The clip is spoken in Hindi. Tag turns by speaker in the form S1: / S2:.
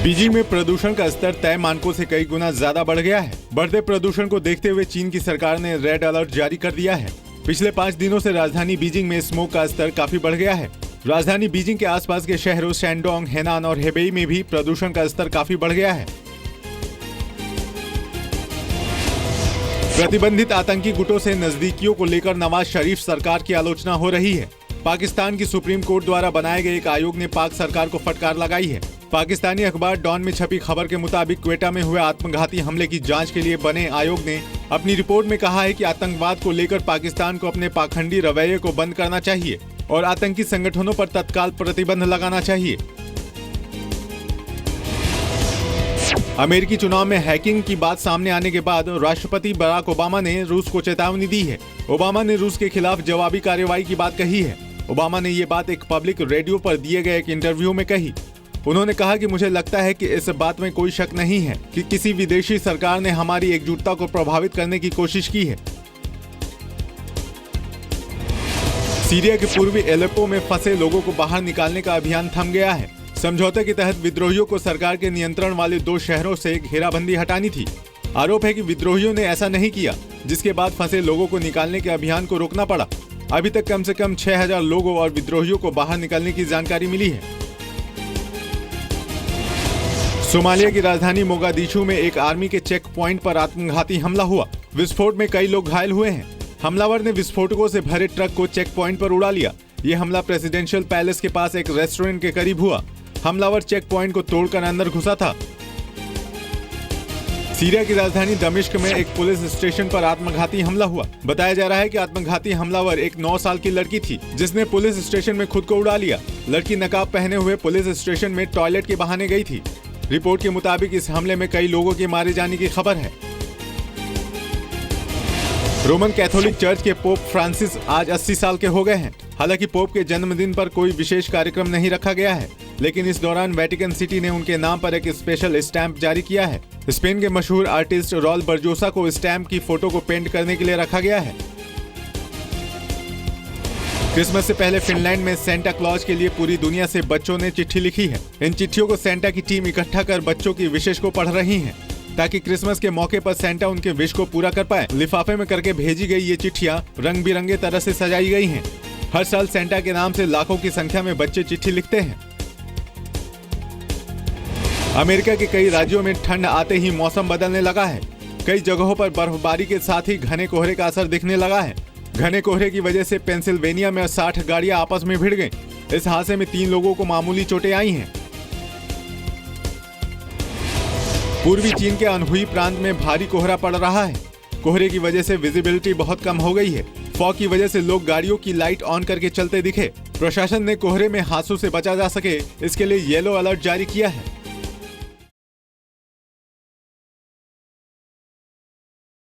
S1: बीजिंग में प्रदूषण का स्तर तय मानकों से कई गुना ज्यादा बढ़ गया है। बढ़ते प्रदूषण को देखते हुए चीन की सरकार ने रेड अलर्ट जारी कर दिया है। पिछले 5 दिनों से राजधानी बीजिंग में स्मोक का स्तर काफी बढ़ गया है। राजधानी बीजिंग के आसपास के शहरों शैंडोंग, हेनान और हेबेई में भी प्रदूषण का स्तर काफी बढ़ गया है। प्रतिबंधित आतंकी गुटों से नजदीकियों को लेकर नवाज शरीफ सरकार की आलोचना हो रही है। पाकिस्तान की सुप्रीम कोर्ट द्वारा बनाए गए एक आयोग ने पाक सरकार को फटकार लगाई है। पाकिस्तानी अखबार डॉन में छपी खबर के मुताबिक क्वेटा में हुए आत्मघाती हमले की जांच के लिए बने आयोग ने अपनी रिपोर्ट में कहा है कि आतंकवाद को लेकर पाकिस्तान को अपने पाखंडी रवैये को बंद करना चाहिए और आतंकी संगठनों पर तत्काल प्रतिबंध लगाना चाहिए। अमेरिकी चुनाव में हैकिंग की बात सामने आने के बाद राष्ट्रपति बराक ओबामा ने रूस को चेतावनी दी है। ओबामा ने रूस के खिलाफ जवाबी कार्रवाई की बात कही है। ओबामा ने ये बात एक पब्लिक रेडियो पर दिए गए एक इंटरव्यू में कही। उन्होंने कहा कि मुझे लगता है कि इस बात में कोई शक नहीं है कि किसी विदेशी सरकार ने हमारी एकजुटता को प्रभावित करने की कोशिश की है। सीरिया के पूर्वी एलेप्पो में फंसे लोगों को बाहर निकालने का अभियान थम गया है। समझौते के तहत विद्रोहियों को सरकार के नियंत्रण वाले 2 शहरों से घेराबंदी हटानी थी। आरोप है कि विद्रोहियों ने ऐसा नहीं किया, जिसके बाद फंसे लोगों को निकालने के अभियान को रोकना पड़ा। अभी तक कम से कम 6000 लोगों और विद्रोहियों को बाहर निकलने की जानकारी मिली है। सोमालिया की राजधानी मोगादिशु में एक आर्मी के चेक पॉइंट पर आत्मघाती हमला हुआ। विस्फोट में कई लोग घायल हुए हैं। हमलावर ने विस्फोटकों से भरे ट्रक को चेक पॉइंट पर उड़ा लिया। यह हमला प्रेसिडेंशियल पैलेस के पास एक रेस्टोरेंट के करीब हुआ। हमलावर चेक पॉइंट को तोड़कर अंदर घुसा था। सीरिया की राजधानी दमिश्क में एक पुलिस स्टेशन पर आत्मघाती हमला हुआ। बताया जा रहा है कि आत्मघाती हमलावर एक 9 साल की लड़की थी, जिसने पुलिस स्टेशन में खुद को उड़ा लिया। लड़की नकाब पहने हुए पुलिस स्टेशन में टॉयलेट के बहाने गई थी। रिपोर्ट के मुताबिक इस हमले में कई लोगों के मारे जाने की खबर है। रोमन कैथोलिक चर्च के पोप फ्रांसिस आज 80 साल के हो गए हैं। हालांकि पोप के जन्मदिन पर कोई विशेष कार्यक्रम नहीं रखा गया है, लेकिन इस दौरान वेटिकन सिटी ने उनके नाम पर एक स्पेशल स्टैंप जारी किया है। स्पेन के मशहूर आर्टिस्ट रॉल बर्जोसा को स्टैंप की फोटो को पेंट करने के लिए रखा गया है। क्रिसमस से पहले फिनलैंड में सेंटा क्लॉज के लिए पूरी दुनिया से बच्चों ने चिट्ठी लिखी है। इन चिट्ठियों को सेंटा की टीम इकट्ठा कर बच्चों की विशेष को पढ़ रही है, ताकि क्रिसमस के मौके पर सेंटा उनके विश को पूरा कर पाए। लिफाफे में करके भेजी गई ये चिट्ठियां रंग बिरंगे तरह से सजाई गई हैं। हर साल सेंटा के नाम से लाखों की संख्या में बच्चे चिट्ठी लिखते हैं। अमेरिका के कई राज्यों में ठंड आते ही मौसम बदलने लगा है। कई जगहों पर बर्फबारी के साथ ही घने कोहरे का असर दिखने लगा है। घने कोहरे की वजह से पेंसिल्वेनिया में 60 गाड़ियां आपस में भिड़ गईं। इस हादसे में 3 लोगों को मामूली चोटें आई हैं। पूर्वी चीन के अनहुई प्रांत में भारी कोहरा पड़ रहा है। कोहरे की वजह से विजिबिलिटी बहुत कम हो गई है। फॉग की वजह से लोग गाड़ियों की लाइट ऑन करके चलते दिखे। प्रशासन ने कोहरे में हादसों से बचा जा सके, इसके लिए येलो अलर्ट जारी किया है।